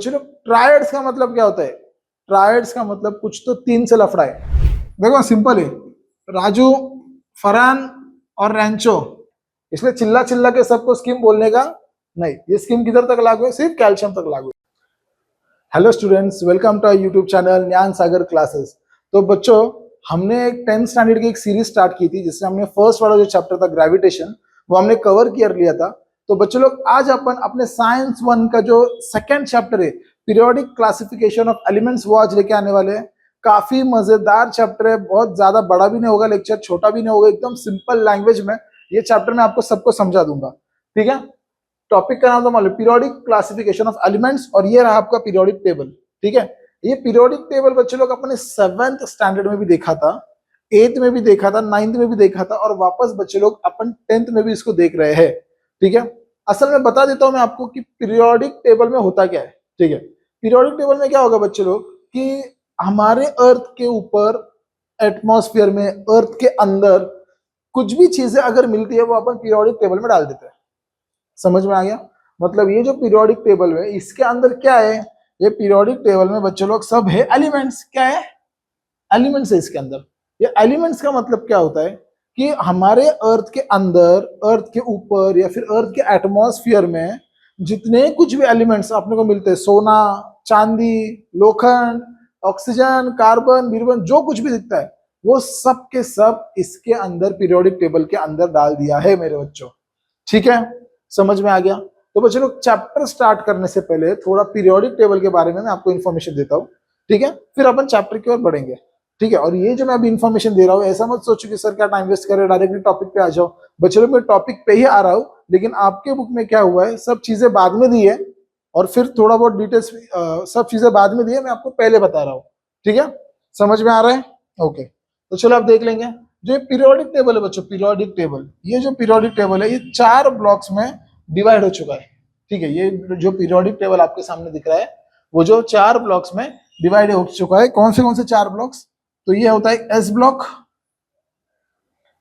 बच्चे लोग ट्रायड्स का मतलब क्या होता है? ट्रायड्स का मतलब कुछ तो तीन से लफड़ा है। देखो सिंपल है, राजू, फरहान और रैंचो, इसलिए चिल्ला चिल्ला के सबको स्कीम बोलने का नहीं। ये स्कीम किधर तक लागू है? सिर्फ कैल्शियम तक लागू है। Hello students, welcome to our YouTube channel Gyan Sagar classes. तो बच्चों, हमने एक 10th स्टैंडर्ड की एक सीरीज स्टार्ट की थी जिससे हमने फर्स्ट वाला जो चैप्टर था ग्रेविटेशन वो हमने कवर कर लिया था। तो बच्चों लोग, आज अपन अपने साइंस 1 का जो सेकंड चैप्टर है पीरियोडिक क्लासिफिकेशन ऑफ एलिमेंट्स वो आज लेके आने वाले हैं। काफी मजेदार चैप्टर है, बहुत ज्यादा बड़ा भी नहीं होगा लेक्चर, छोटा भी नहीं होगा, एकदम सिंपल लैंग्वेज में ये चैप्टर मैं आपको सबको समझा दूंगा। ठीक है, टॉपिक का नाम तो मालूम, पीरियोडिक क्लासिफिकेशन ऑफ एलिमेंट्स, और ये रहा आपका पीरियोडिक टेबल। ठीक है, ये पीरियोडिक टेबल बच्चे लोग अपने 7th स्टैंडर्ड में भी देखा था, 8th में भी देखा था, 9th में भी देखा था, और वापस बच्चे लोग अपन 10th में भी इसको देख रहे हैं। ठीक है, असल में बता देता हूं मैं आपको कि पीरियोडिक टेबल में होता क्या है। ठीक है, पीरियोडिक टेबल में क्या होगा बच्चे लोग कि हमारे अर्थ के ऊपर, एटमॉस्फेयर में, अर्थ के अंदर कुछ भी चीजें अगर मिलती है वो अपन पीरियोडिक टेबल में डाल देते हैं। समझ में आ गया? मतलब ये जो पीरियोडिक टेबल है इसके अंदर क्या है? ये पीरियोडिक टेबल में बच्चे लोग सब है एलिमेंट्स। क्या है? एलिमेंट्स है इसके अंदर। ये एलिमेंट्स का मतलब क्या होता है कि हमारे अर्थ के अंदर, अर्थ के ऊपर या फिर अर्थ के एटमॉस्फेयर में जितने कुछ भी एलिमेंट्स अपने को मिलते हैं, सोना, चांदी, लोखंड, ऑक्सीजन, कार्बन, बीर्बन, जो कुछ भी दिखता है वो सब के सब इसके अंदर पीरियोडिक टेबल के अंदर डाल दिया है मेरे बच्चों। ठीक है, समझ में आ गया? तो बच्चों लोग, चैप्टर स्टार्ट करने से पहले थोड़ा पीरियोडिक टेबल के बारे में मैं आपको इन्फॉर्मेशन देता हूँ। ठीक है, फिर अपन चैप्टर की ओर बढ़ेंगे। ठीक है, और ये जो मैं अभी इन्फॉर्मेशन दे रहा हूँ ऐसा मत सोचो कि सर क्या टाइम वेस्ट करे, डायरेक्टली टॉपिक पे आ जाओ। बच्चों लोग, मैं टॉपिक पे ही आ रहा हूँ, लेकिन आपके बुक में क्या हुआ है, सब चीजें बाद में दी है और फिर थोड़ा बहुत डिटेल्स सब चीजें बाद में दी है, मैं आपको पहले बता रहा हूँ। ठीक है, समझ में आ रहा है? ओके, तो चलो आप देख लेंगे जो पीरियोडिक टेबल है बच्चों। पीरियोडिक टेबल, ये जो पीरियोडिक टेबल है ये 4 ब्लॉक्स में डिवाइड हो चुका है। ठीक है, ये जो पीरियोडिक टेबल आपके सामने दिख रहा है वो जो 4 ब्लॉक्स में डिवाइड हो चुका है। कौन से 4 ब्लॉक्स? तो ये होता है एस ब्लॉक,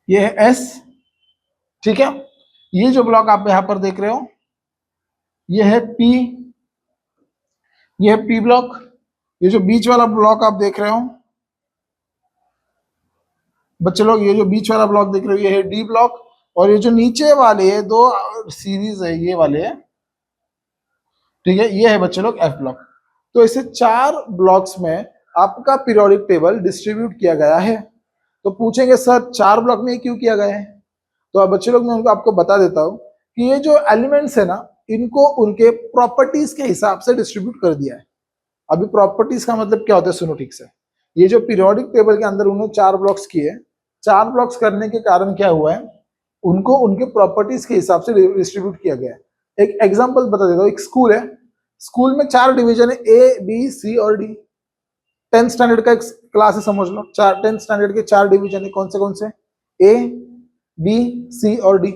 ये है एस। ठीक है, ये जो ब्लॉक आप यहां पर देख रहे हो ये है पी, ये है पी ब्लॉक। ये जो बीच वाला ब्लॉक आप देख रहे हो बच्चे लोग, ये जो बीच वाला ब्लॉक देख रहे हो ये है डी ब्लॉक, और ये जो नीचे वाले 2 सीरीज है ये वाले है, ठीक है, ये है बच्चे लोग एफ ब्लॉक। तो इसे 4 ब्लॉक्स में आपका पीरियोडिक टेबल डिस्ट्रीब्यूट किया गया है। तो पूछेंगे सर 4 ब्लॉक में क्यों किया गया है? तो अब बच्चे लोग, मैं उनको आपको बता देता हूं कि ये जो एलिमेंट्स है ना, इनको उनके प्रॉपर्टीज के हिसाब से डिस्ट्रीब्यूट कर दिया है। अभी प्रॉपर्टीज का मतलब क्या होता है, सुनो ठीक से। ये जो पीरियोडिक टेबल के अंदर उन्होंने 4 ब्लॉक्स किए, 4 ब्लॉक्स करने के कारण क्या हुआ है, उनको उनके प्रॉपर्टीज के हिसाब से डिस्ट्रीब्यूट किया गया है। एक एग्जांपल बता देता हूँ, एक स्कूल है, स्कूल में 4 डिवीजन है, ए, बी, सी और डी। 10th स्टैंडर्ड का एक क्लास है, समझ लो। 10th स्टैंडर्ड के 4 डिवीजन है, कौन से? ए, बी, सी और डी।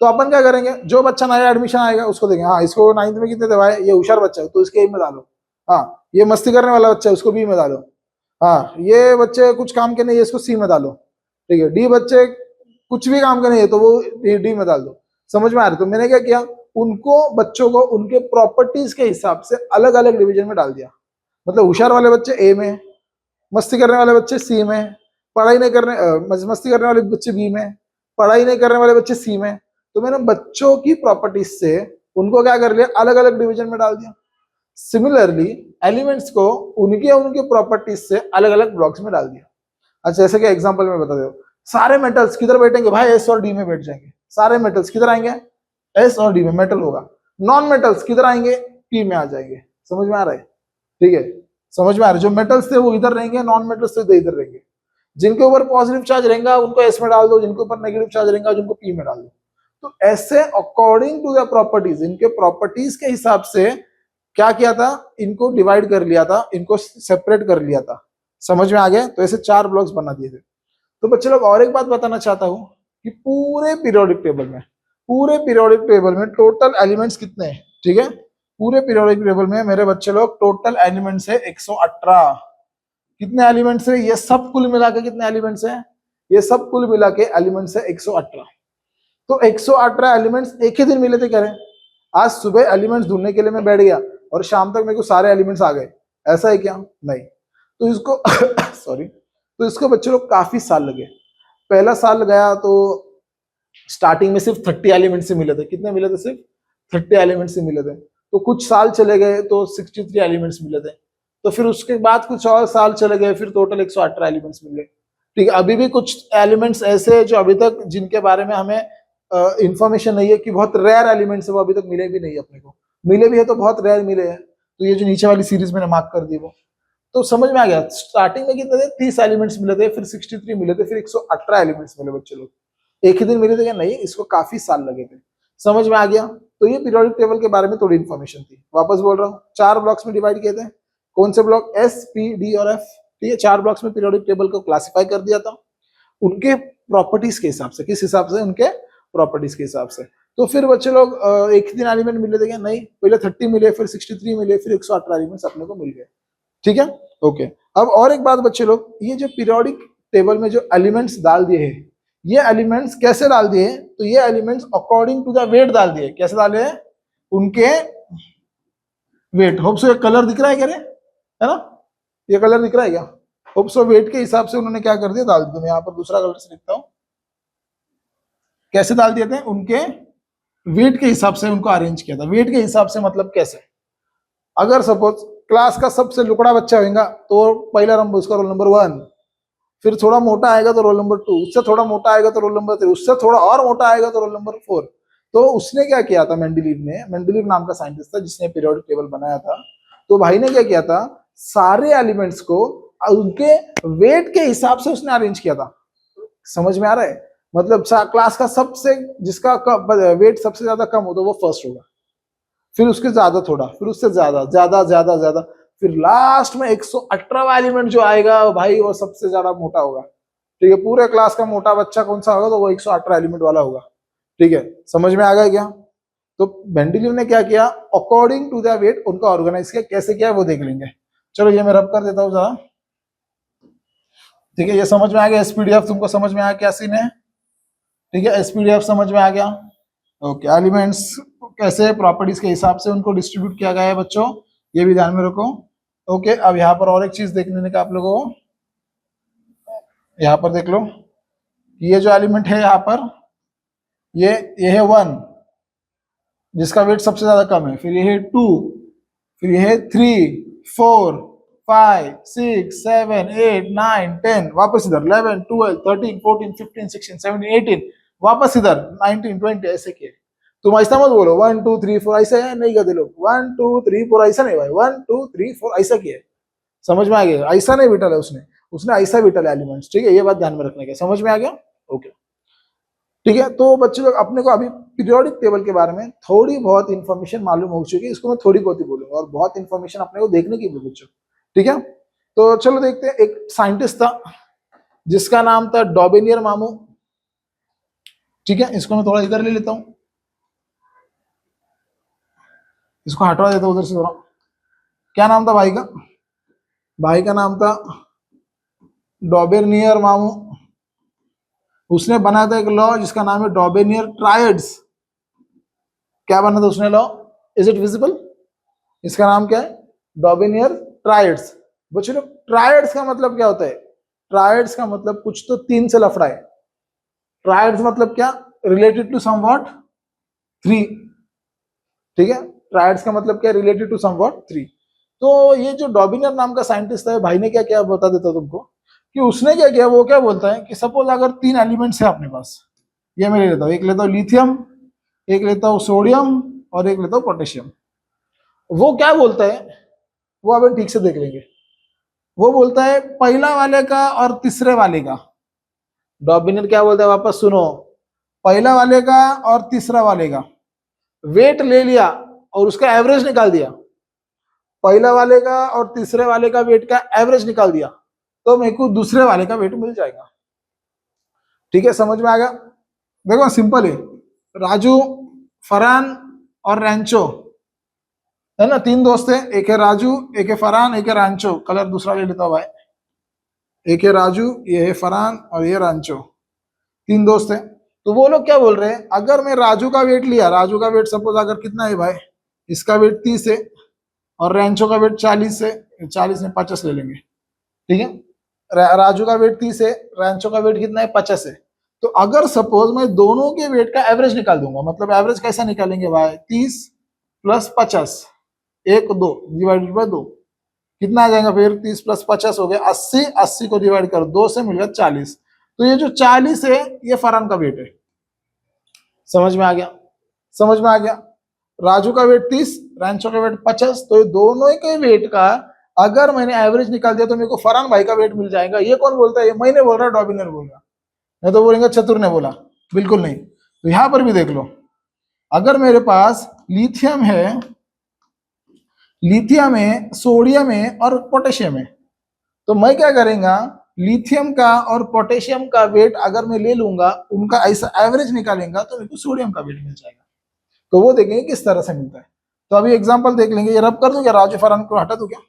तो अपन क्या करेंगे, जो बच्चा नया एडमिशन आएगा उसको देंगे, हाँ इसको 9th में कितने दवाए, ये होशियार बच्चा है तो इसके ए में डालो। हाँ, ये मस्ती करने वाला बच्चा है उसको बी में डालो। हाँ, ये बच्चे कुछ काम के नहीं है इसको सी में डालो। ठीक है, डी बच्चे कुछ भी काम के नहीं है तो वो डी में डाल दो। समझ में आ रहा है? तो मैंने क्या किया, उनको बच्चों को उनके प्रॉपर्टीज के हिसाब से अलग अलग डिवीजन में डाल दिया। मतलब होशियार वाले बच्चे ए में, मस्ती करने वाले बच्चे सी में, पढ़ाई नहीं करने मस्ती करने वाले बच्चे बी में, पढ़ाई नहीं करने वाले बच्चे सी में। तो मैंने बच्चों की प्रॉपर्टीज से उनको क्या कर लिया, अलग अलग डिवीजन में डाल दिया। सिमिलरली एलिमेंट्स को उनके उनके प्रॉपर्टीज से अलग अलग ब्लॉक्स में डाल दिया। अच्छा, जैसे कि एग्जांपल में बता दो, सारे मेटल्स किधर बैठेंगे भाई, एस और डी में बैठ जाएंगे। सारे मेटल्स किधर आएंगे, एस और डी में मेटल होगा। नॉन मेटल्स किधर आएंगे, पी में आ जाएंगे। समझ में आ रहा है? ठीक है, समझ में आ रहा है? जो मेटल्स थे वो इधर रहेंगे, नॉन मेटल्स थे इधर रहेंगे। जिनके ऊपर पॉजिटिव चार्ज रहेगा उनको एस में डाल दो, जिनके ऊपर नेगेटिव चार्ज रहेगा जिनको पी में डाल दो। तो ऐसे अकॉर्डिंग टू द प्रॉपर्टीज, इनके प्रॉपर्टीज के हिसाब से क्या किया था, इनको डिवाइड कर लिया था, इनको सेपरेट कर लिया था। समझ में आ गया? तो ऐसे 4 ब्लॉक्स बना दिए थे। तो बच्चे लोग, और एक बात बताना चाहता हूं कि पूरे पीरियोडिक टेबल में टोटल एलिमेंट्स कितने हैं? ठीक है, पूरे पीरियोडिक टेबल में मेरे बच्चे लोग टोटल एलिमेंट्स है 118। कितने एलिमेंट्स है? ये सब कुल मिला के कितने एलिमेंट्स है? ये सब कुल मिला के एलिमेंट्स है 118। तो 118 एलिमेंट्स एक ही दिन मिले थे। कह रहे आज सुबह एलिमेंट्स ढूंढने के लिए मैं बैठ गया, और शाम तक मेरे को सारे एलिमेंट्स आ गए, ऐसा है क्या? नहीं। तो इसको सॉरी, तो इसको बच्चे लोग काफी साल लगे। पहला साल गया तो स्टार्टिंग में सिर्फ 30 एलिमेंट से मिले थे। कितने मिले थे? सिर्फ 30 एलिमेंट से मिले थे। तो कुछ साल चले गए तो 63 एलिमेंट्स मिले थे। तो फिर उसके बाद कुछ और साल चले गए, फिर टोटल 118 एलिमेंट्स मिले। ठीक है, अभी भी कुछ एलिमेंट्स ऐसे हैं जो अभी तक जिनके बारे में हमें इंफॉर्मेशन नहीं है कि बहुत रेयर एलिमेंट्स है, वो अभी तक मिले भी नहीं अपने को। मिले भी है तो बहुत रेयर मिले हैं। तो ये जो नीचे वाली सीरीज मैंने मार्क कर दी वो, तो समझ में आ गया। स्टार्टिंग में कितने थे? 30 एलिमेंट्स मिले थे, फिर 63 मिले थे, फिर 118 एलिमेंट्स मिले बच्चे लोग। एक ही दिन मिले थे क्या? नहीं, इसको काफी साल लगे थे। समझ में आ गया? तो ये पीरियोडिक टेबल के बारे में थोड़ी इन्फॉर्मेशन थी। वापस बोल रहा हूँ, 4 ब्लॉक्स में डिवाइड किए थे। कौन से ब्लॉक? एस, पी, डी और एफ। ठीक है, 4 ब्लॉक्स में पीरियोडिक टेबल को क्लासिफाई कर दिया था उनके प्रॉपर्टीज के हिसाब से। किस हिसाब से? उनके प्रॉपर्टीज के हिसाब से। तो फिर बच्चे लोग एक ही दिन एलिमेंट मिले थे क्या? नहीं, पहले 30 मिले, फिर 63 मिले, फिर 118 एलिमेंट्स अपने को मिल गए। ठीक है, ओके। अब और एक बात बच्चे लोग, ये जो पीरियोडिक टेबल में जो एलिमेंट्स डाल दिए हैं, ये एलिमेंट्स कैसे डाल दिए? तो ये elements according to the weight डाल दिए। कैसे डाले हैं? उनके वेट। होप सो ये कलर दिख रहा है क्या रे? है ना, ये कलर दिख रहा है क्या? होप सो वेट के हिसाब से उन्होंने क्या कर दिया, डाल दिया। मैं यहाँ पर दूसरा कलर से लिखता हूँ। कैसे डाल दिए थे? उनके वेट के हिसाब से उनको अरेंज किया था। वेट के हिसाब से मतलब कैसे? अगर सपोज क्लास का सबसे लुकड़ा बच्चा होगा तो पहला नंबर उसका रोल नंबर 1, फिर थोड़ा मोटा आएगा तो रोल नंबर 2, उससे थोड़ा मोटा आएगा तो रोल नंबर 3, उससे थोड़ा और मोटा आएगा तो रोल नंबर 4। तो उसने क्या किया था, मेंडलीव नाम का साइंटिस्ट था जिसने पीरियोडिक टेबल बनाया था। तो भाई ने क्या किया था, सारे एलिमेंट्स को उनके वेट के हिसाब से उसने अरेंज किया था। समझ में आ रहा है? मतलब क्लास का सबसे जिसका वेट सबसे ज्यादा कम हो तो वो फर्स्ट होगा, फिर उसके ज्यादा थोड़ा, फिर उससे ज्यादा ज्यादा ज्यादा ज्यादा, फिर लास्ट में 118वां एलिमेंट जो आएगा भाई वो सबसे ज्यादा मोटा होगा। ठीक है, पूरे क्लास का मोटा बच्चा कौन सा होगा तो वो 118 एलिमेंट वाला होगा। ठीक है, समझ में आ गया क्या? तो मेंडलीव ने क्या किया, अकॉर्डिंग टू द वेट उनका ऑर्गेनाइज किया। कैसे किया वो देख लेंगे। चलो ये मैं रब कर देता हूँ जरा। ठीक है, ये समझ में आ गया? एसपीडीएफ तुमको समझ में आया क्या सीन है? ठीक है, एसपीडीएफ समझ में आ गया? ओके, एलिमेंट्स कैसे प्रॉपर्टीज के हिसाब से उनको डिस्ट्रीब्यूट किया गया है बच्चों, ये भी ध्यान में रखो। ओके, अब यहाँ पर और एक चीज देखने का आप लोगों को, यहाँ पर देख लो, ये जो एलिमेंट है यहाँ पर, ये है 1 जिसका वेट सबसे ज्यादा कम है, फिर ये है 2, फिर ये है 3, 4, 5, 6, 7, 8, 9, 10, वापस इधर 11, 12, 13, 14, 15, 16, 17, 18, वापस इधर 19, 20, ऐसे किए। तुम ऐसा मत बोलो 1 2 3 4 ऐसा है, नहीं गधे लोग। 1 2 3 4 ऐसा नहीं भाई, 1 2 3 4 ऐसा किया। समझ में आ गया? ऐसा नहीं बिटल है उसने ऐसा बिटल एलिमेंट्स। ठीक है, ये बात ध्यान में रखने का। समझ में आ गया? ओके, ठीक है। तो बच्चे लोग अपने को अभी पीरियोडिक टेबल के बारे में थोड़ी बहुत इंफॉर्मेशन मालूम हो चुकी है। इसको मैं थोड़ी बहुत ही बोलूंगा और बहुत इंफॉर्मेशन अपने को देखने की भी बच्चों। ठीक है, तो चलो देखते हैं। एक साइंटिस्ट था जिसका नाम था डॉबेनियर मामू। ठीक है, इसको मैं थोड़ा इधर ले लेता हूं, इसको हटवा देता हूं उधर से थोड़ा। क्या नाम था भाई का? भाई का नाम था डॉबेनियर मामू। उसने बनाया था एक लॉ जिसका नाम है डॉबेनियर ट्रायड्स। क्या बना था उसने लॉ? Is it visible? इसका नाम क्या है? डॉबेनियर ट्रायड्स। बच्चों, ट्रायड्स का मतलब क्या होता है? ट्रायड्स का मतलब कुछ तो 3 से लफड़ा है। ट्रायड्स मतलब क्या? Related to somewhat 3। ठीक है, ट्रायड्स का मतलब क्या? Related to somewhat 3। तो ये जो डॉबिनियर नाम का साइंटिस्ट है, भाई ने क्या किया बता देता तुमको कि उसने क्या किया। वो क्या बोलता है कि सपोज अगर 3 एलिमेंट्स है अपने पास, ये मैं ले लेता हूँ, एक लेता हूँ लिथियम, एक लेता हूँ सोडियम और एक लेता हूँ पोटेशियम। वो क्या बोलता है वो अब ठीक से देख लेंगे। वो बोलता है पहला वाले का और तीसरे वाले का। डॉबिनियर क्या बोलता है वापस सुनो, पहला वाले का और तीसरा वाले का वेट ले लिया और उसका एवरेज निकाल दिया। पहला वाले का और तीसरे वाले का वेट का एवरेज निकाल दिया तो मेरे को दूसरे वाले का वेट मिल जाएगा। ठीक है, समझ में आ गया? देखो सिंपल है। राजू, फरहान और रैंचो है ना, 3 दोस्त है। एक है राजू, एक है फरहान, एक है रांचो। कलर दूसरा ले लेता हूं भाई। एक है राजू, ये है फरहान और ये रांचो। 3 दोस्त है। तो वो लोग क्या बोल रहे हैं, अगर मैं राजू का वेट लिया, राजू का वेट सपोज अगर कितना है भाई, इसका वेट 30 है, और रेंचो का वेट 40 है, 40 में 50 ले लेंगे, ठीक है। राजू का वेट 30 है, रेंचो का वेट कितना है 50 है। तो अगर सपोज मैं दोनों के वेट का एवरेज निकाल दूंगा, मतलब एवरेज कैसा निकालेंगे भाई, 30 + 50, 1 2 डिवाइडेड बाय 2, कितना आ जाएगा फिर, 30 + 50 हो गया 80, 80 को डिवाइड करो 2 से मिल गया 40। तो ये जो 40 है ये फरहान का वेट है, समझ में आ गया, समझ में आ गया। राजू का वेट 30, रेंचो का वेट 50, तो ये दोनों के वेट का अगर मैंने एवरेज निकाल दिया तो मेरे को फरहान भाई का वेट मिल जाएगा। ये कौन बोलता है, ये मैंने बोल रहा, डॉबिनर बोल रहा, नहीं तो बोलेंगे चतुर ने बोला, बिल्कुल नहीं। तो यहां पर भी देख लो, अगर मेरे पास लिथियम है, लिथियम है, सोडियम है और पोटेशियम है, तो मैं क्या करेंगा, लिथियम का और पोटेशियम का वेट अगर मैं ले लूंगा, उनका ऐसा एवरेज निकालेंगा तो मेरे को सोडियम का वेट मिल जाएगा। तो वो देखेंगे किस तरह से मिलता है। तो अभी एग्जांपल देख लेंगे, ये रब कर दूं क्या, राजू फरहान को हटा दूं क्या,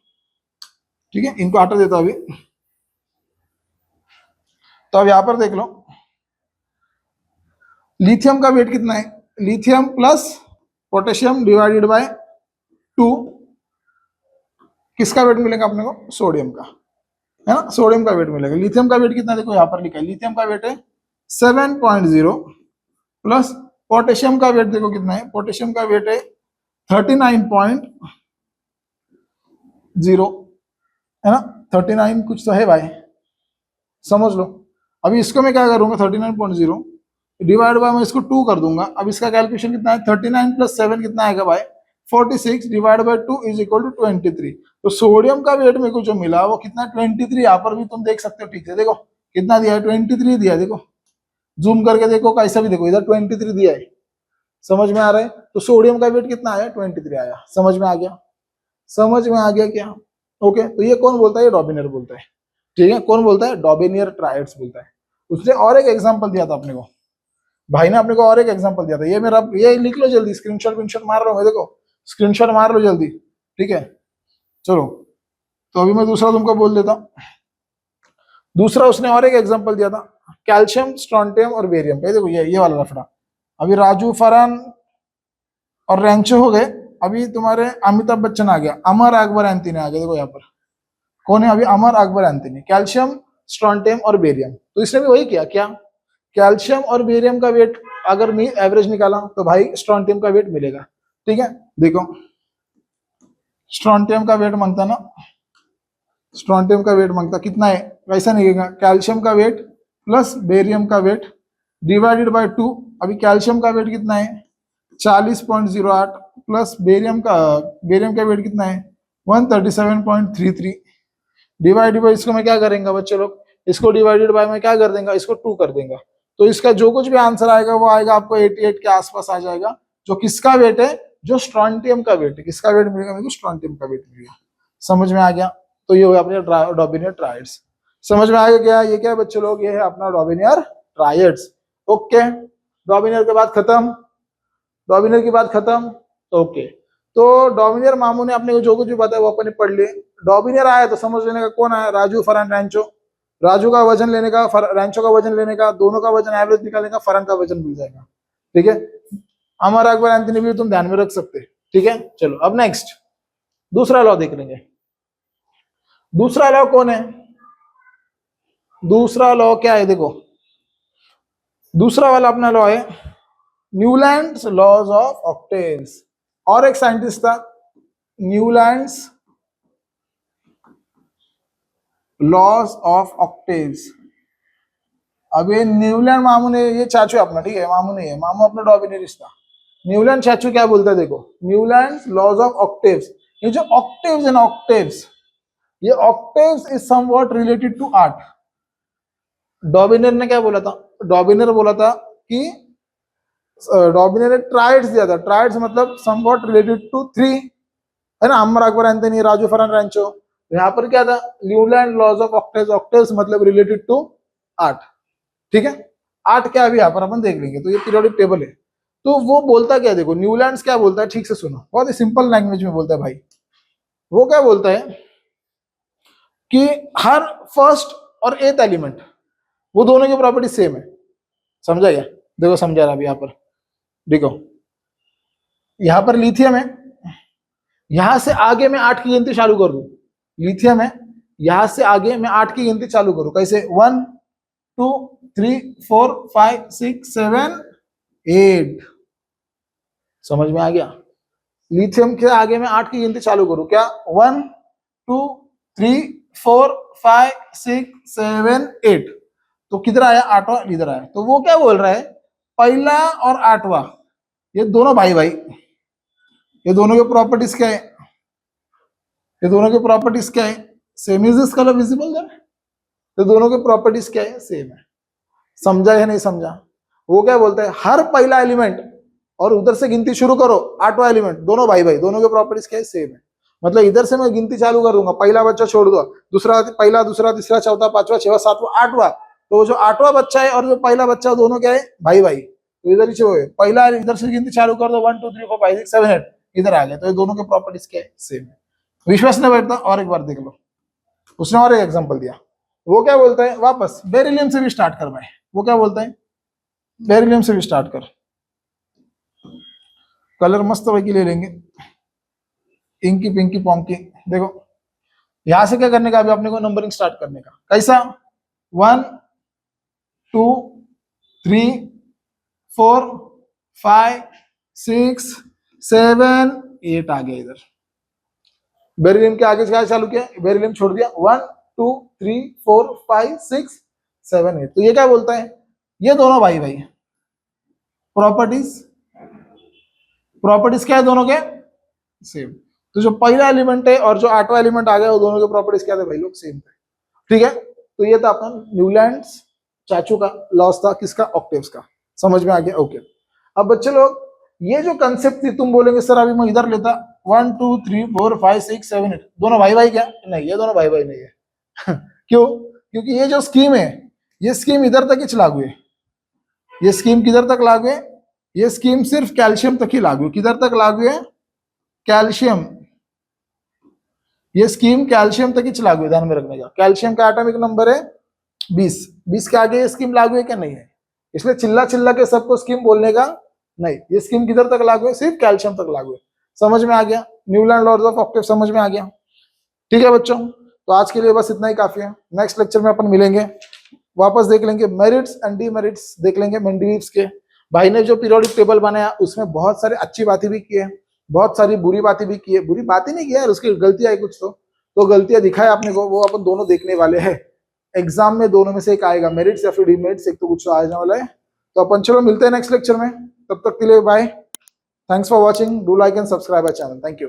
ठीक है, इनको हटा देता अभी। तो अब यहां पर देख लो, लिथियम का वेट कितना है, lithium plus potassium divided by 2, किसका वेट मिलेगा अपने को, सोडियम का, है ना, सोडियम का वेट मिलेगा। लिथियम का वेट कितना देखो यहां पर लिखा है, लिथियम का वेट है 7.0 प्लस पोटेशियम का वेट देखो कितना है, पोटेशियम का वेट है 39.0, है ना, 39 कुछ तो है भाई, समझ लो। अभी इसको मैं क्या करूंगा, 39.0 डिवाइड बाय, मैं इसको 2 कर दूंगा। अब इसका कैलकुलेशन कितना है, 39 + 7 कितना आएगा भाई, 46 डिवाइड बाय 2 = 23। तो सोडियम का वेट मेरे को जो मिला वो कितना, 23। यहाँ पर भी तुम देख सकते हो, ठीक है, देखो कितना दिया है, 23 दिया है, देखो जूम करके देखो, कैसा भी देखो, इधर 23 दिया है, समझ में आ रहा है। तो सोडियम का वेट कितना आया, 23 आया, समझ में आ गया, समझ में आ गया क्या, ओके। तो ये कौन बोलता है, ये डॉबिनर बोलता है, ठीक है, कौन बोलता है, डॉबिनियर ट्रायड्स बोलता है। उसने और एक एग्जांपल दिया था अपने को, भाई ने अपने को और एक एग्जांपल दिया था, ये मेरा, ये लिख लो जल्दी, स्क्रीनशॉट मार रहा हूँ, देखो स्क्रीनशॉट मार लो जल्दी, ठीक है। चलो, तो अभी मैं दूसरा तुमको बोल देता हूँ। दूसरा उसने और एक एग्जांपल दिया था, कैल्शियम, स्ट्रॉन्टियम और बेरियम का। देखो ये वाला लफड़ा, अभी राजू, फरहान और रेंचो हो गए, अभी तुम्हारे अमिताभ बच्चन आ गया, अमर अकबर एंथनी आ गया। देखो यहाँ पर कौन है अभी, अमर अकबर एंथनी, कैल्शियम, स्ट्रॉन्टियम और बेरियम। तो इसने भी वही किया, क्या, कैल्शियम और बेरियम का वेट अगर मैं एवरेज निकाला तो भाई स्ट्रॉन्टियम का वेट मिलेगा, ठीक है। देखो स्ट्रॉन्टियम का वेट मांगता ना, स्ट्रॉन्टियम का वेट मांगता कितना है, वैसा निकलेगा, कैल्शियम का वेट प्लस बेरियम का वेट डिवाइडेड बाय 2। अभी कैल्शियम का वेट कितना है, 40.08 प्लस बेरियम का वेट कितना है, 137.33 डिवाइडेड बाय, इसको मैं क्या करेंगे बच्चे लोग, इसको डिवाइडेड बाय में क्या कर देंगे, इसको 2 कर देंगे। तो इसका जो कुछ भी आंसर आएगा वो आएगा आपको 88 के आसपास आ जाएगा, जो किसका वेट है, जो स्ट्रॉन्टियम का वेट है। किसका वेट मिलेगा मेरे को, स्ट्रॉन्टियम का वेट मिलेगा, समझ में आ गया। तो ये हो गया अपने डॉबिनियर ट्रायड्स, समझ में आ गया क्या, ये क्या है बच्चे लोग, ये है अपना डॉबिनियर ट्रायड्स, ओके। डॉबिनियर के बाद खत्म, डॉबिनियर की बात खत्म, ओके। तो डॉबिनियर मामू ने अपने को जो कुछ भी बताया वो अपने पढ़ लिए। डॉबिनियर आया तो समझ लेने का कौन आया, राजू, फरहान, रेंचो। राजू का वजन लेने का, रेंचो का वजन लेने का, दोनों का वजन एवरेज निकालने का, फरहान का वजन मिल जाएगा, ठीक है। अमर अकबर एंथनी भी तुम ध्यान में रख सकते, ठीक है। चलो अब नेक्स्ट दूसरा लॉ देख लेंगे। दूसरा लॉ कौन है, दूसरा लॉ क्या है, देखो दूसरा वाला अपना लॉ है न्यूलैंड्स लॉज ऑफ ऑक्टेव्स। और एक साइंटिस्ट था न्यूलैंड्स लॉज ऑफ ऑक्टेव्स। अब ये न्यूलैंड मामू ने, ये चाचू अपना, ठीक है, मामू नहीं है, मामू अपना डॉबिनियरिस्ट था। न्यूलैंड चाचू क्या बोलता है, देखो न्यूलैंड्स लॉज ऑफ ऑक्टेव्स। ये जो ऑक्टेव्स है ना, ऑक्टेव्स, ये octaves is somewhat related to art. Dobereiner ने क्या बोला था, डॉबिनियर बोला था कि डॉबिनियर ने ट्राइड्स दिया था, ट्राइड्स मतलब समवॉट रिलेटेड टू 3, है ना, अमर अकबर एंथनी, राजू, फरहान, रेंचो। यहाँ पर क्या था, Newland laws of octaves, octaves मतलब रिलेटेड टू आर्ट, ठीक है। आर्ट क्या अभी यहाँ पर अपन देख लेंगे। तो ये पीरियोडिक टेबल है। तो वो बोलता क्या, देखो न्यूलैंड्स क्या बोलता है, ठीक से सुनो, बहुत ही सिंपल लैंग्वेज में बोलता है भाई। वो क्या बोलता है कि हर फर्स्ट और एथ एलिमेंट, वो दोनों की प्रॉपर्टी सेम है। समझा क्या, देखो समझा रहा अभी यहाँ पर, देखो यहाँ पर लिथियम है, यहां से आगे मैं 8 की गिनती चालू कर दूं, लिथियम है, यहां से आगे मैं 8 की गिनती चालू करूं, कैसे 1 2 3 4 5 6 7 8, समझ में आ गया। लिथियम के आगे मैं 8 की गिनती चालू करूं, क्या 1 2 3 4 5 6 7 8, तो किधर आया, 8वां इधर आया। तो वो क्या बोल रहा है, पहला और 8वां ये दोनों भाई भाई, ये दोनों के प्रॉपर्टीज क्या है, ये दोनों के प्रॉपर्टीज क्या है, same. Is this colour visible there? तो दोनों के प्रॉपर्टीज क्या है, सेम है। समझा या नहीं समझा? वो क्या बोलता है, हर पहला एलिमेंट और उधर से गिनती शुरू करो 8वां एलिमेंट, दोनों भाई भाई, दोनों के प्रॉपर्टीज क्या है, सेम है। मतलब इधर से मैं गिनती चालू कर दूंगा, पहला बच्चा छोड़ दो, दूसरा, पहला, दूसरा, तीसरा, चौथा, पांचवा, छठवां, सातवां, 8वां, तो जो 8वां बच्चा है और जो पहला बच्चा है दोनों क्या है, भाई भाई। तो इधर ही है, पहला इधर से गिनती चालू कर दो 1 2 3 4 5 6 7 8, इधर आ गया, तो ये दोनों के प्रॉपर्टीज क्या है, सेम है। विश्वास नहीं बैठता, और एक बार देख लो, उसने और एक एग्जांपल दिया। वो क्या बोलता है, वापस बेरिलियम से भी स्टार्ट कर भाई। वो क्या बोलता है, बेरिलियम से भी स्टार्ट कर, कलर मस्त वही ले लेंगे, इंकी पिंकी पॉन्की। देखो यहां से क्या करने का, अभी अपने को नंबरिंग स्टार्ट करने का, कैसा 1 2 3 4 5 6 7 8 आ गया इधर। बेरिलियम के आगे क्या चालू किया, बेरिलियम छोड़ दिया, 1 2 3 4 5 6 7 8। तो ये क्या बोलता है, ये दोनों भाई भाई, प्रॉपर्टीज, प्रॉपर्टीज क्या है दोनों के, सेम। तो जो पहला एलिमेंट है और जो 8वां एलिमेंट आ गया, वो दोनों के प्रॉपर्टीज क्या थे भाई लोग, सेम थे। ठीक है, तो ये था अपना न्यूलैंड्स चाचू का लॉस था, किसका, ऑक्टेव्स का। समझ में आ गया, ओके। अब बच्चे लोग, ये जो कंसेप्ट थी, तुम बोलेंगे सर अभी मैं इधर लेता 1 2 3 4 5 6 7 8, दोनों भाई भाई क्या, नहीं, ये दोनों भाई भाई नहीं है। क्यों? क्योंकि ये जो स्कीम है, ये स्कीम इधर तक ही लागू है, ये स्कीम किधर तक लागू है, ये स्कीम सिर्फ कैल्शियम तक ही लागू है। किधर तक लागू है, कैल्शियम, ये स्कीम कैल्शियम तक ही लागू है, ध्यान में रखने का। कैल्शियम का एटॉमिक नंबर है 20, 20 के आगे ये स्कीम लागू है क्या, नहीं है। इसलिए चिल्ला चिल्ला के सबको स्कीम बोलने का नहीं, ये स्कीम किधर तक लागू है, सिर्फ कैल्शियम तक लागू है। समझ में आ गया, न्यूलैंड लॉज ऑफ ऑक्टेव समझ में आ गया। ठीक है बच्चों, तो आज के लिए बस इतना ही काफी है। नेक्स्ट लेक्चर में अपन मिलेंगे, वापस देख लेंगे मेरिट्स एंड डीमेरिट्स, देख लेंगे मेंडलीव्स के। भाई ने जो पीरियोडिक टेबल बनाया उसमें बहुत सारे अच्छी बातें भी की है, बहुत सारी बुरी बातें भी की है। बुरी बातें नहीं किया है, उसकी गलतियां है कुछ, तो गलतियां दिखाए आपने को, वो अपन दोनों देखने वाले हैं। एग्जाम में दोनों में से एक आएगा, मेरिट्स या फिर डीमेरिट्स, एक तो कुछ आने वाला है। तो अपन चलो मिलते हैं नेक्स्ट लेक्चर में, तब तक के लिए bye, thanks for watching, do like and subscribe our channel, thank you.